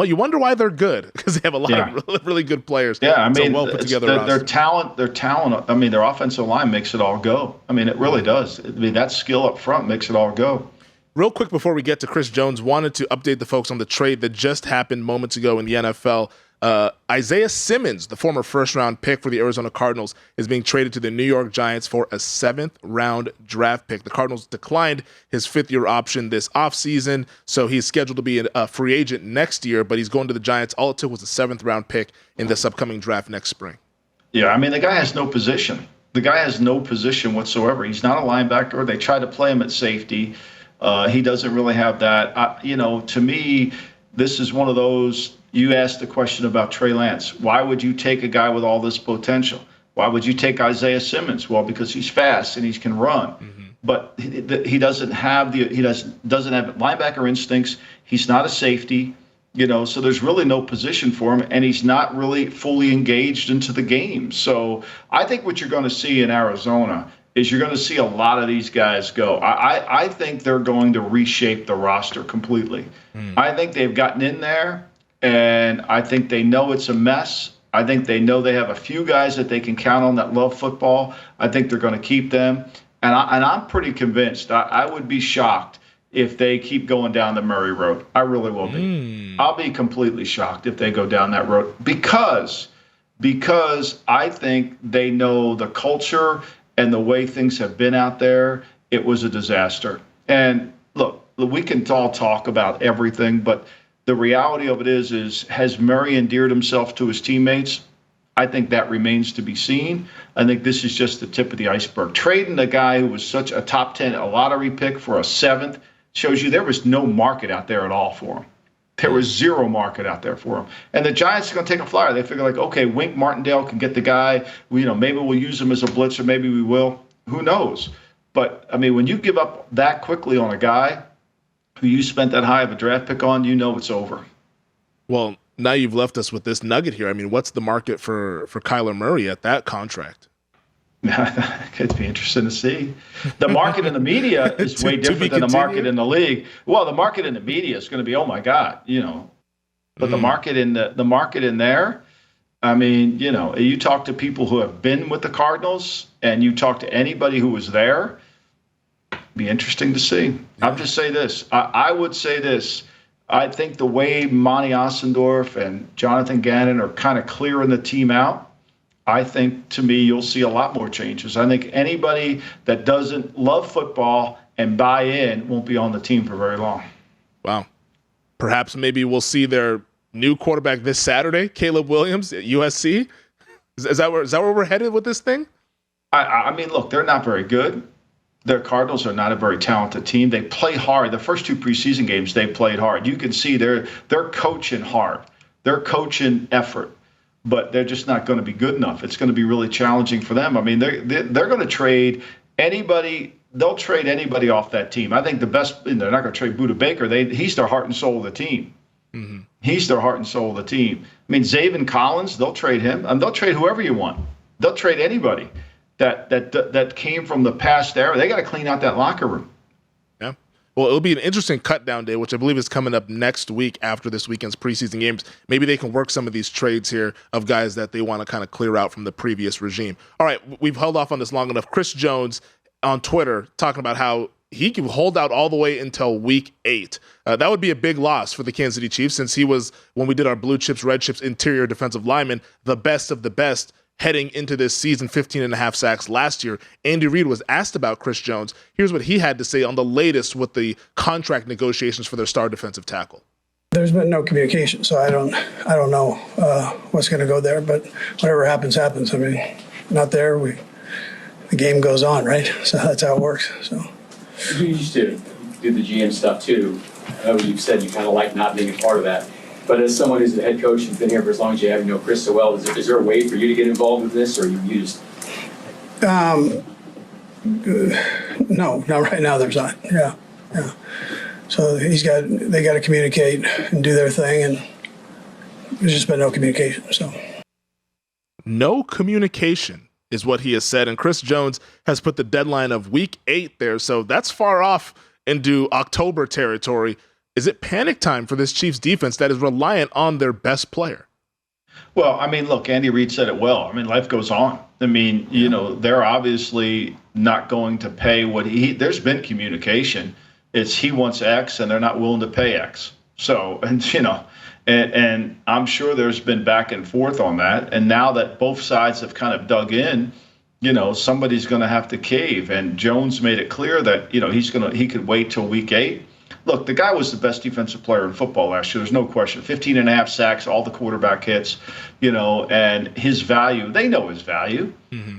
You wonder why they're good, because they have a lot of really good players. Yeah, I mean, well put together their talent. I mean, their offensive line makes it all go. I mean, it really does. I mean, that skill up front makes it all go. Real quick before we get to Chris Jones, wanted to update the folks on the trade that just happened moments ago in the NFL. Isaiah Simmons, the former first-round pick for the Arizona Cardinals, is being traded to the New York Giants for a 7th-round draft pick. The Cardinals declined his 5th-year option this offseason, so he's scheduled to be a free agent next year, but he's going to the Giants. All it took was a 7th-round pick in this upcoming draft next spring. Yeah, I mean, the guy has no position. The guy has no position whatsoever. He's not a linebacker. They tried to play him at safety. He doesn't really have that. To me, this is one of those, you asked the question about Trey Lance. Why would you take a guy with all this potential? Why would you take Isaiah Simmons? Well, because he's fast and he can run. Mm-hmm. But he doesn't have doesn't have linebacker instincts. He's not a safety, so there's really no position for him, and he's not really fully engaged into the game. So I think what you're going to see in Arizona is you're going to see a lot of these guys go. I think they're going to reshape the roster completely. I think they've gotten in there, and I think they know it's a mess. I think they know they have a few guys that they can count on that love football. I think they're going to keep them. And I'm pretty convinced. I would be shocked if they keep going down the Murray road. I really will be. I'll be completely shocked if they go down that road because I think they know the culture and the way things have been out there. It was a disaster. And look, we can all talk about everything, but the reality of it is has Murray endeared himself to his teammates? I think that remains to be seen. I think this is just the tip of the iceberg. Trading a guy who was such a top 10, a lottery pick for a 7th shows you there was no market out there at all for him. There was zero market out there for him. And the Giants are going to take a flyer. They figure like, okay, Wink Martindale can get the guy. Maybe we'll use him as a blitzer. Maybe we will. Who knows? But, I mean, when you give up that quickly on a guy who you spent that high of a draft pick on, it's over. Well, now you've left us with this nugget here. I mean, what's the market for Kyler Murray at that contract? It'd be interesting to see. The market in the media is way different than the market in the league. Well, the market in the media is going to be, oh my God, But the market in the market in there, I mean, you talk to people who have been with the Cardinals, and you talk to anybody who was there. Be interesting to see. Yeah. I'll just say this. I would say this. I think the way Monty Ossendorf and Jonathan Gannon are kind of clearing the team out, I think, to me, you'll see a lot more changes. I think anybody that doesn't love football and buy in won't be on the team for very long. Wow. Perhaps maybe we'll see their new quarterback this Saturday, Caleb Williams at USC. Is that where we're headed with this thing? I mean, look, they're not very good. The Cardinals are not a very talented team. They play hard. The first 2 preseason games, they played hard. You can see they're coaching hard. They're coaching effort. But they're just not going to be good enough. It's going to be really challenging for them. I mean, they're going to trade anybody. They'll trade anybody off that team. I think the best. They're not going to trade Budda Baker. He's their heart and soul of the team. Mm-hmm. He's their heart and soul of the team. I mean, Zaven Collins. They'll trade him. And they'll trade whoever you want. They'll trade anybody that came from the past era. They got to clean out that locker room. Yeah. Well, it'll be an interesting cut-down day, which I believe is coming up next week after this weekend's preseason games. Maybe they can work some of these trades here of guys that they want to kind of clear out from the previous regime. All right, we've held off on this long enough. Chris Jones on Twitter talking about how he can hold out all the way until week 8. That would be a big loss for the Kansas City Chiefs, since he was, when we did our blue chips, red chips, interior defensive lineman, the best of the best heading into this season, 15.5 sacks last year. Andy Reid was asked about Chris Jones. Here's what he had to say on the latest with the contract negotiations for their star defensive tackle. There's been no communication, so I don't know what's going to go there. But whatever happens, happens. I mean, not there. The game goes on, right? So that's how it works. So you used to do the GM stuff too. I know you've said you kind of like not being a part of that. But as someone who's the head coach and been here for as long as you have, you know Chris so well, is there a way for you to get involved with this, or you just? No, right now there's not. Yeah. So they got to communicate and do their thing, and there's just been no communication. So no communication is what he has said, and Chris Jones has put the deadline of week 8 there, so that's far off into October territory. Is it panic time for this Chiefs defense that is reliant on their best player? Well, I mean, look, Andy Reid said it well. I mean, life goes on. I mean, you know, they're obviously not going to pay what there's been communication. It's he wants X and they're not willing to pay X. So, and you know, and I'm sure there's been back and forth on that. And now that both sides have kind of dug in, you know, somebody's going to have to cave. And Jones made it clear that, you know, he could wait till week 8. Look, the guy was the best defensive player in football last year. There's no question. 15.5 sacks, all the quarterback hits, you know, and his value, they know his value,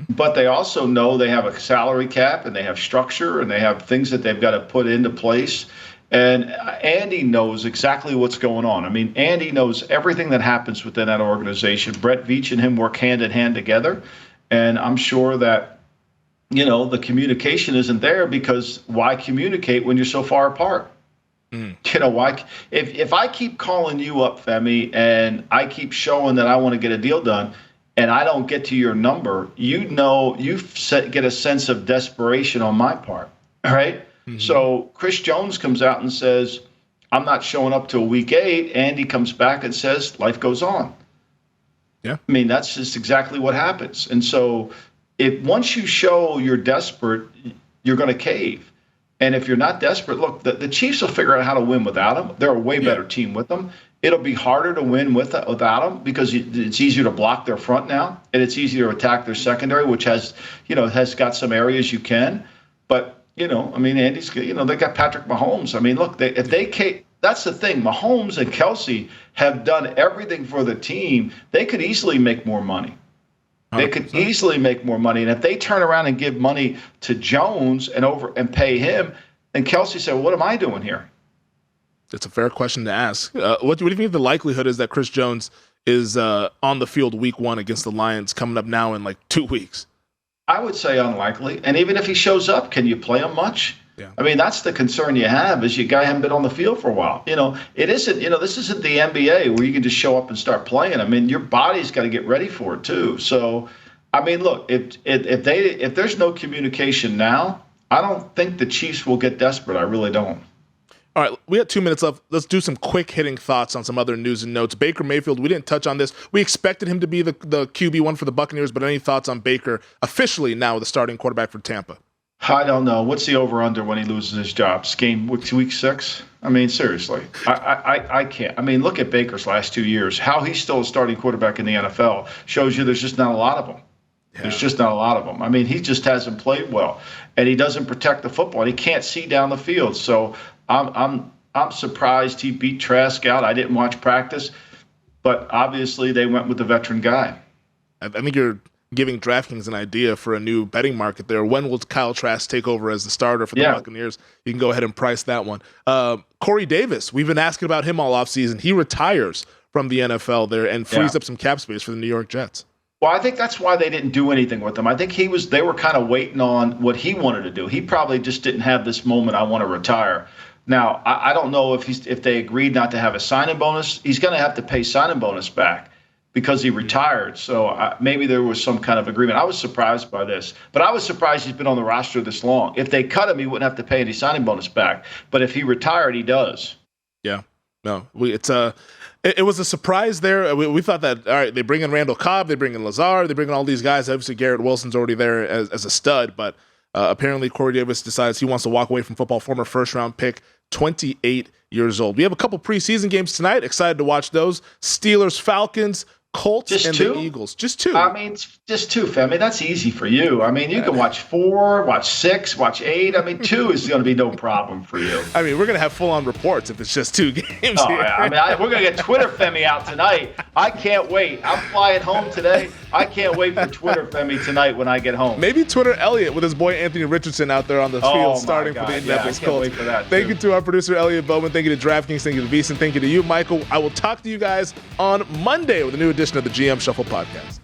but they also know they have a salary cap and they have structure and they have things that they've got to put into place. And Andy knows exactly what's going on. I mean, Andy knows everything that happens within that organization. Brett Veach and him work hand in hand together. And I'm sure that, you know, the communication isn't there, because why communicate when you're so far apart? You know, why? If I keep calling you up, Femi, and I keep showing that I want to get a deal done, and I don't get to your number, you know, get a sense of desperation on my part, all right? So Chris Jones comes out and says, I'm not showing up till week 8. Andy comes back and says, life goes on. Yeah. I mean, that's just exactly what happens. And so once you show you're desperate, you're going to cave. And if you're not desperate, look, the Chiefs will figure out how to win without him. They're a way better team with them. It'll be harder to win without them, because it's easier to block their front now, and it's easier to attack their secondary, which has got some areas you can. But, you know, I mean, Andy's, you know, they got Patrick Mahomes. I mean, look, that's the thing. Mahomes and Kelsey have done everything for the team. They could easily make more money. They could easily make more money. And if they turn around and give money to Jones and pay him, then Kelsey said, well, what am I doing here? It's a fair question to ask. What do you think the likelihood is that Chris Jones is on the field week 1 against the Lions coming up now in like 2 weeks? I would say unlikely. And even if he shows up, can you play him much? Yeah. I mean, that's the concern you have, is your guy haven't been on the field for a while. You know, this isn't the NBA where you can just show up and start playing. I mean, your body's got to get ready for it too. So, I mean, look, if there's no communication now, I don't think the Chiefs will get desperate. I really don't. All right, we have 2 minutes left. Let's do some quick hitting thoughts on some other news and notes. Baker Mayfield, we didn't touch on this. We expected him to be the QB1 for the Buccaneers, but any thoughts on Baker officially now the starting quarterback for Tampa? I don't know. What's the over-under when he loses his job? Week 6? I mean, seriously. I can't. I mean, look at Baker's last 2 years. How he's still a starting quarterback in the NFL shows you there's just not a lot of them. Yeah. There's just not a lot of them. I mean, he just hasn't played well, and he doesn't protect the football. And he can't see down the field. So I'm surprised he beat Trask out. I didn't watch practice, but obviously they went with the veteran guy. I think you're giving DraftKings an idea for a new betting market there. When will Kyle Trask take over as the starter for the Buccaneers? You can go ahead and price that one. Corey Davis, we've been asking about him all offseason. He retires from the NFL there and frees up some cap space for the New York Jets. Well, I think that's why they didn't do anything with him. I think they were kind of waiting on what he wanted to do. He probably just didn't have this moment, I want to retire. Now, I don't know if they agreed not to have a signing bonus. He's going to have to pay signing bonus back because he retired. So maybe there was some kind of agreement. I was surprised by this. But I was surprised he's been on the roster this long. If they cut him, he wouldn't have to pay any signing bonus back. But if he retired, he does. Yeah. No, it was a surprise there. We thought that, all right, they bring in Randall Cobb, they bring in Lazard, they bring in all these guys. Obviously, Garrett Wilson's already there as a stud, but Apparently, Corey Davis decides he wants to walk away from football, former first-round pick, 28 years old. We have a couple preseason games tonight. Excited to watch those. Steelers, Falcons, Colts, Just and two? the Eagles. Just two. I mean, just two, Femi. That's easy for you. I mean, you can watch 4, watch 6, watch 8. I mean, 2 is going to be no problem for you. I mean, we're going to have full-on reports if it's just 2 games. Oh, yeah. I mean, we're going to get Twitter Femi out tonight. I can't wait. I'm flying home today. I can't wait for Twitter Femi tonight when I get home. Maybe Twitter Elliott with his boy Anthony Richardson out there on the field starting God. for the Indianapolis I can't Colts. wait for that, Thank you to our producer, Elliot Bowman. Thank you to DraftKings. Thank you to VEASAN. Thank you to you, Michael. I will talk to you guys on Monday with a new edition of the GM Shuffle podcast.